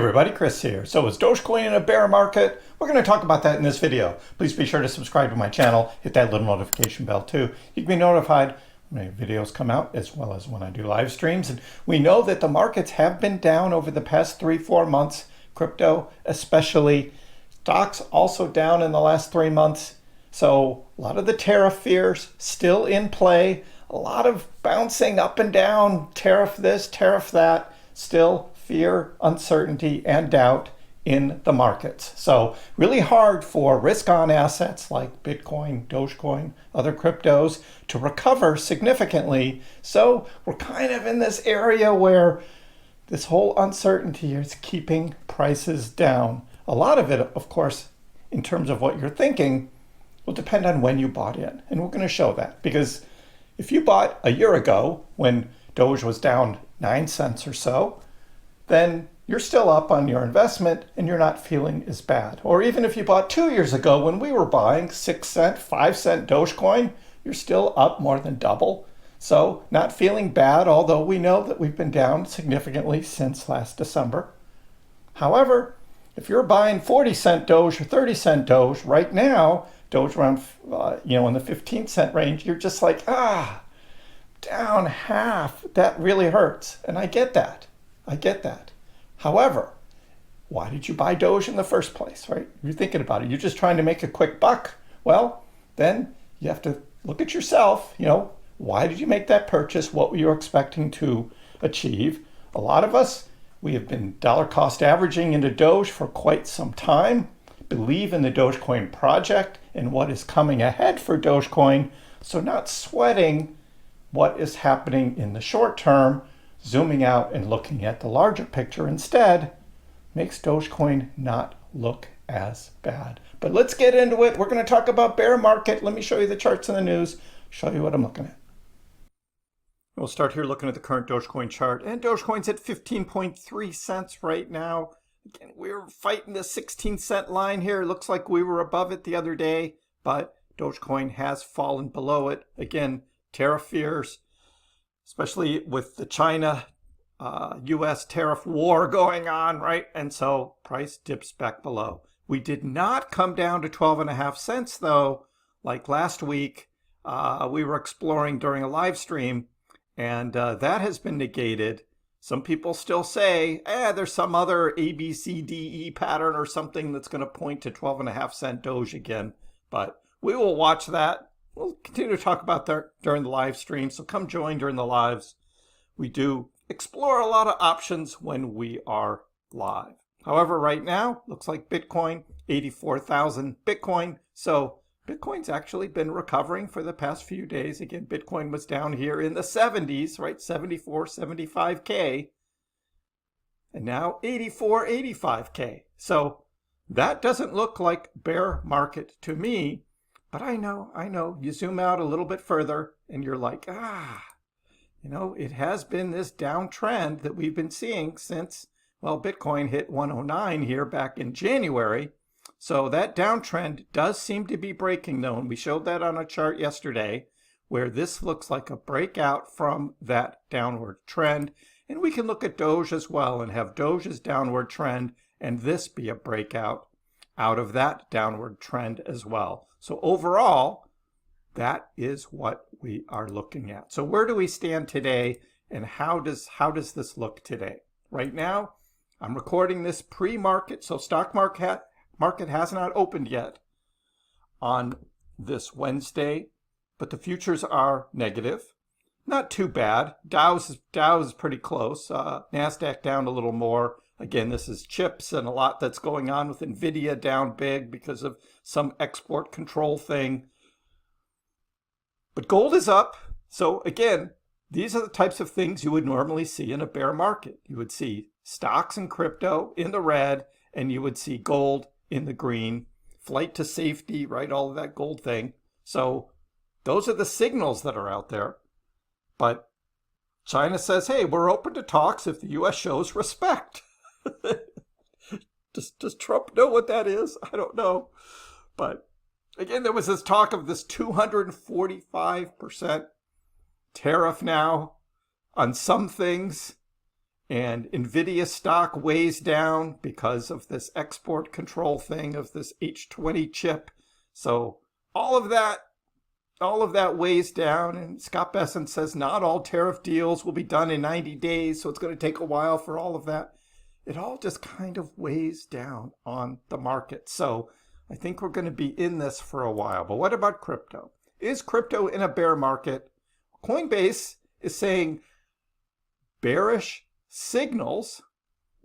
everybody, Chris here. So is Dogecoin in a bear market? We're going to talk about that in this video. Please be sure to subscribe to my channel, hit that little notification bell too. You can be notified when my videos come out as well as when I do live streams. And we know that the markets have been down over the past 3-4 months, crypto especially. Stocks also down in the last 3 months. So a lot of the tariff fears still in play, a lot of bouncing up and down, tariff this, tariff that, still fear, uncertainty, and doubt in the markets. So really hard for risk-on assets like Bitcoin, Dogecoin, other cryptos to recover significantly. So we're kind of in this area where this whole uncertainty is keeping prices down. A lot of it, of course, in terms of what you're thinking, will depend on when you bought in. And we're going to show that, because if you bought a year ago when Doge was down 9 cents or so, then you're still up on your investment and you're not feeling as bad. Or even if you bought 2 years ago when we were buying 6 cent, 5 cent Dogecoin, you're still up more than double. So not feeling bad, although we know that we've been down significantly since last December. However, if you're buying 40 cent Doge or 30 cent Doge right now, Doge around, in the 15 cent range, you're just like, down half. That really hurts. And I get that. I get that. However, why did you buy Doge in the first place, right? You're thinking about it. You're just trying to make a quick buck. Well, then you have to look at yourself. Why did you make that purchase? What were you expecting to achieve? A lot of us, we have been dollar cost averaging into Doge for quite some time, believe in the Dogecoin project and what is coming ahead for Dogecoin. So not sweating what is happening in the short term, zooming out and looking at the larger picture instead makes Dogecoin not look as bad. But let's get into it. We're going to talk about bear market. Let me show you the charts in the news, show you what I'm looking at. We'll start here looking at the current Dogecoin chart, and Dogecoin's at 15.3 cents right now. Again, we're fighting the 16 cent line here. It looks like we were above it the other day, but Dogecoin has fallen below it. Again, tariff fears, especially with the China US tariff war going on, right? And so price dips back below. We did not come down to 12.5 cents though, like last week. We were exploring during a live stream, and that has been negated. Some people still say, there's some other ABCDE pattern or something that's going to point to 12.5 cent Doge again. But we will watch that. We'll continue to talk about that during the live stream, so come join during the lives. We do explore a lot of options when we are live. However, right now, looks like Bitcoin, 84,000 Bitcoin. So Bitcoin's actually been recovering for the past few days. Again, Bitcoin was down here in the 70s, right? 74, 75K. And now 84, 85K. So that doesn't look like bear market to me. But I know, you zoom out a little bit further and you're like, it has been this downtrend that we've been seeing since, Bitcoin hit 109 here back in January. So that downtrend does seem to be breaking though. And we showed that on a chart yesterday where this looks like a breakout from that downward trend. And we can look at Doge as well and have Doge's downward trend and this be a breakout out of that downward trend as well. So overall, that is what we are looking at. So where do we stand today, and how does this look today? Right now, I'm recording this pre-market, so stock market has not opened yet on this Wednesday, but the futures are negative. Not too bad. Dow is pretty close. NASDAQ down a little more. Again, this is chips and a lot that's going on with NVIDIA down big because of some export control thing. But gold is up. So again, these are the types of things you would normally see in a bear market. You would see stocks and crypto in the red, and you would see gold in the green. Flight to safety, right? All of that gold thing. So those are the signals that are out there. But China says, hey, we're open to talks if the U.S. shows respect. Does Trump know what that is? I don't know. But again, there was this talk of this 245% tariff now on some things. and Nvidia stock weighs down because of this export control thing of this H20 chip. So all of that weighs down, and Scott Bessent says not all tariff deals will be done in 90 days, so it's going to take a while for all of that. It all just kind of weighs down on the market. So I think we're going to be in this for a while. But what about crypto? Is crypto in a bear market? Coinbase is saying bearish signals,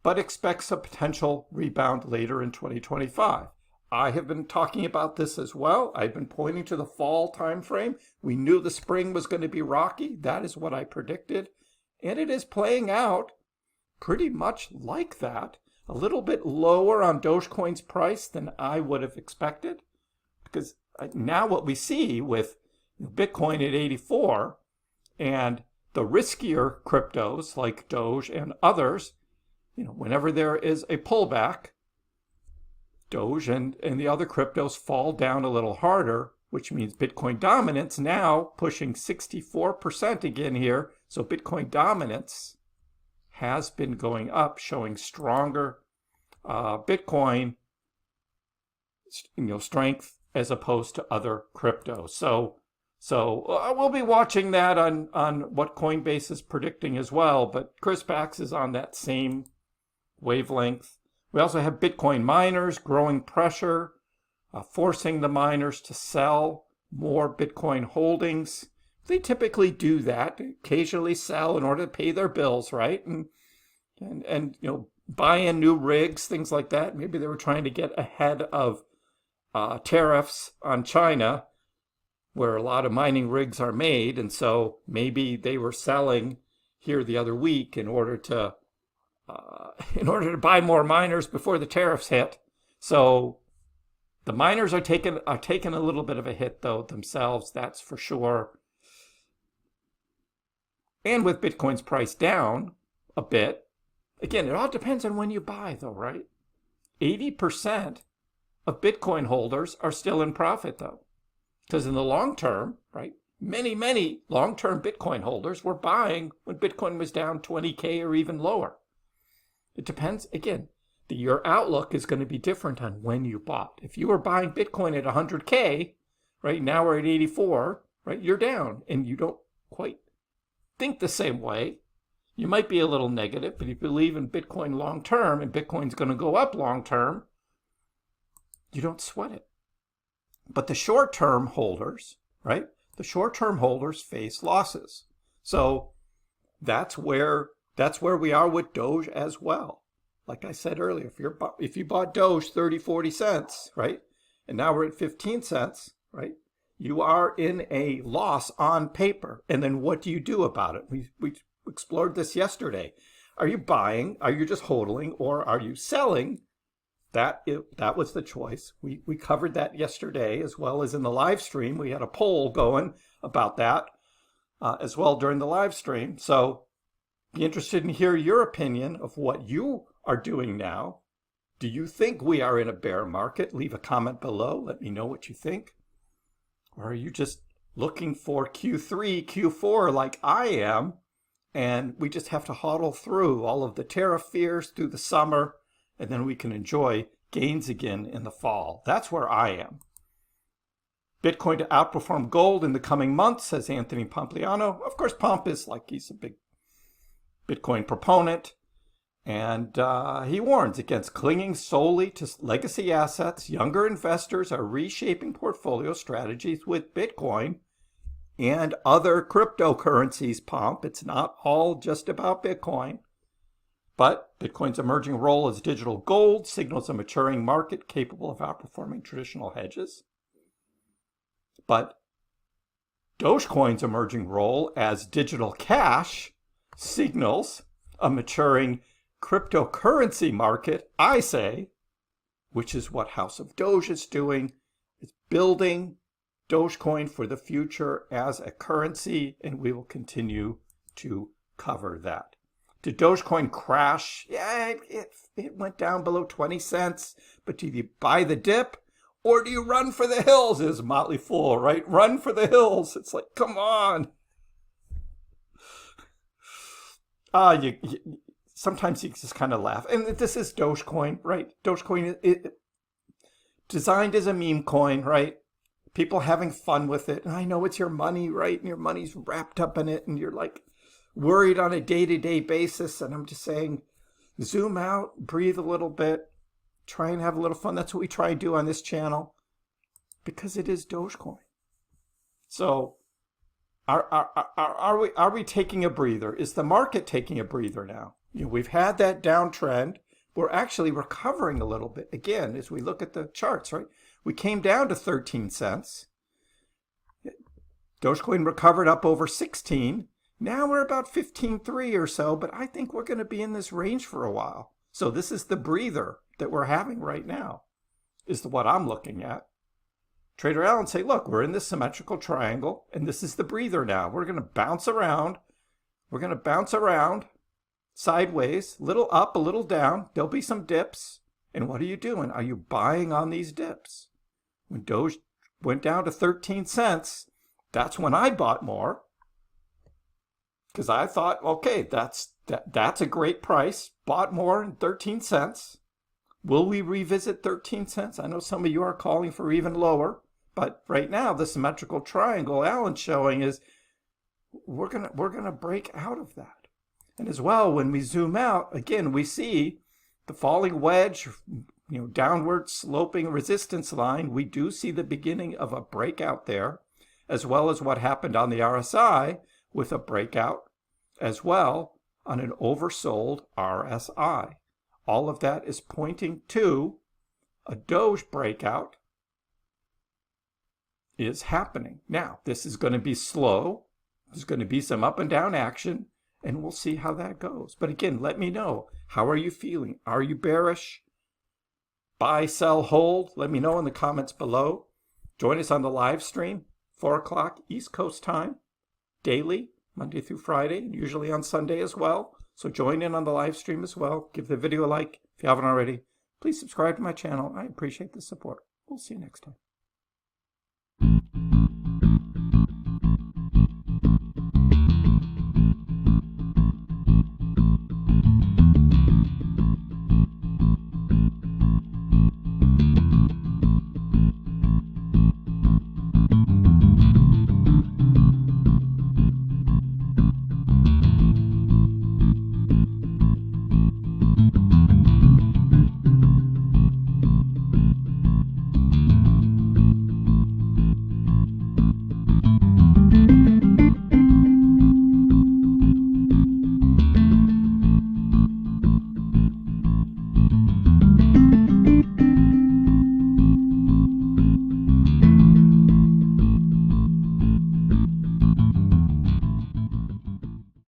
but expects a potential rebound later in 2025. I have been talking about this as well. I've been pointing to the fall time frame. We knew the spring was going to be rocky. That is what I predicted. And it is playing out pretty much like that. A little bit lower on Dogecoin's price than I would have expected. Because now what we see with Bitcoin at 84 and the riskier cryptos like Doge and others, whenever there is a pullback, Doge and the other cryptos fall down a little harder, which means Bitcoin dominance now pushing 64% again here. So Bitcoin dominance has been going up, showing stronger Bitcoin strength as opposed to other cryptos. So we'll be watching that on what Coinbase is predicting as well. But Chris Bax is on that same wavelength. We also have Bitcoin miners growing pressure, forcing the miners to sell more Bitcoin holdings. They typically do that, occasionally sell in order to pay their bills, right? And buy in new rigs, things like that. Maybe they were trying to get ahead of tariffs on China, where a lot of mining rigs are made, and so maybe they were selling here the other week in order to buy more miners before the tariffs hit. So the miners are taking a little bit of a hit though themselves, that's for sure. And with Bitcoin's price down a bit, again, it all depends on when you buy though, right? 80% of Bitcoin holders are still in profit though. Because in the long term, right, many long-term Bitcoin holders were buying when Bitcoin was down 20K or even lower. It depends, again, your outlook is going to be different on when you bought. If you were buying Bitcoin at 100K, right, now we're at 84, right, you're down and you don't quite think the same way. You might be a little negative, but if you believe in Bitcoin long-term and Bitcoin's going to go up long-term, you don't sweat it. But the short-term holders, right, the short-term holders face losses. So that's where we are with Doge as well. Like I said earlier, if you bought Doge 30, 40 cents, right, and now we're at 15 cents, right, you are in a loss on paper. And then what do you do about it? We explored this yesterday. Are you buying? Are you just hodling? Or are you selling? That was the choice. We covered that yesterday as well as in the live stream. We had a poll going about that as well during the live stream. So be interested in hear your opinion of what you are doing now. Do you think we are in a bear market? Leave a comment below. Let me know what you think. Or are you just looking for Q3, Q4 like I am, and we just have to hodl through all of the tariff fears through the summer, and then we can enjoy gains again in the fall? That's where I am. Bitcoin to outperform gold in the coming months, says Anthony Pompliano. Of course, Pomp is he's a big Bitcoin proponent. And he warns against clinging solely to legacy assets. Younger investors are reshaping portfolio strategies with Bitcoin and other cryptocurrencies, Pomp. It's not all just about Bitcoin. But Bitcoin's emerging role as digital gold signals a maturing market capable of outperforming traditional hedges. But Dogecoin's emerging role as digital cash signals a maturing cryptocurrency market, I say, which is what House of Doge is doing. It's building Dogecoin for the future as a currency, and we will continue to cover that. Did Dogecoin crash? Yeah, it went down below 20 cents, but do you buy the dip or do you run for the hills? Is Motley Fool, right? Run for the hills. It's like, come on. sometimes you just kind of laugh. And this is Dogecoin, right? Dogecoin is designed as a meme coin, right? People having fun with it. And I know it's your money, right? And your money's wrapped up in it. And you're like worried on a day-to-day basis. And I'm just saying, zoom out, breathe a little bit, try and have a little fun. That's what we try and do on this channel because it is Dogecoin. So are we taking a breather? Is the market taking a breather now? You know, we've had that downtrend. We're actually recovering a little bit. Again, as we look at the charts, right? We came down to 13 cents. Dogecoin recovered up over 16. Now we're about 15.3 or so, but I think we're going to be in this range for a while. So this is the breather that we're having right now, is what I'm looking at. Trader Allen say, look, we're in this symmetrical triangle, and this is the breather now. We're going to bounce around. We're going to bounce around sideways, a little up, a little down. There'll be some dips. And what are you doing? Are you buying on these dips? When Doge went down to 13 cents, that's when I bought more. Because I thought, okay, that's a great price. Bought more in 13 cents. Will we revisit 13 cents? I know some of you are calling for even lower. But right now, the symmetrical triangle Allen's showing is we're gonna break out of that. And as well, when we zoom out, again, we see the falling wedge, downward sloping resistance line. We do see the beginning of a breakout there, as well as what happened on the RSI with a breakout as well on an oversold RSI. All of that is pointing to a Doge breakout is happening. Now, this is going to be slow. There's going to be some up and down action, and we'll see how that goes. But again, let me know. How are you feeling? Are you bearish? Buy, sell, hold? Let me know in the comments below. Join us on the live stream, 4 o'clock East Coast time, daily, Monday through Friday, and usually on Sunday as well. So join in on the live stream as well. Give the video a like if you haven't already. Please subscribe to my channel. I appreciate the support. We'll see you next time.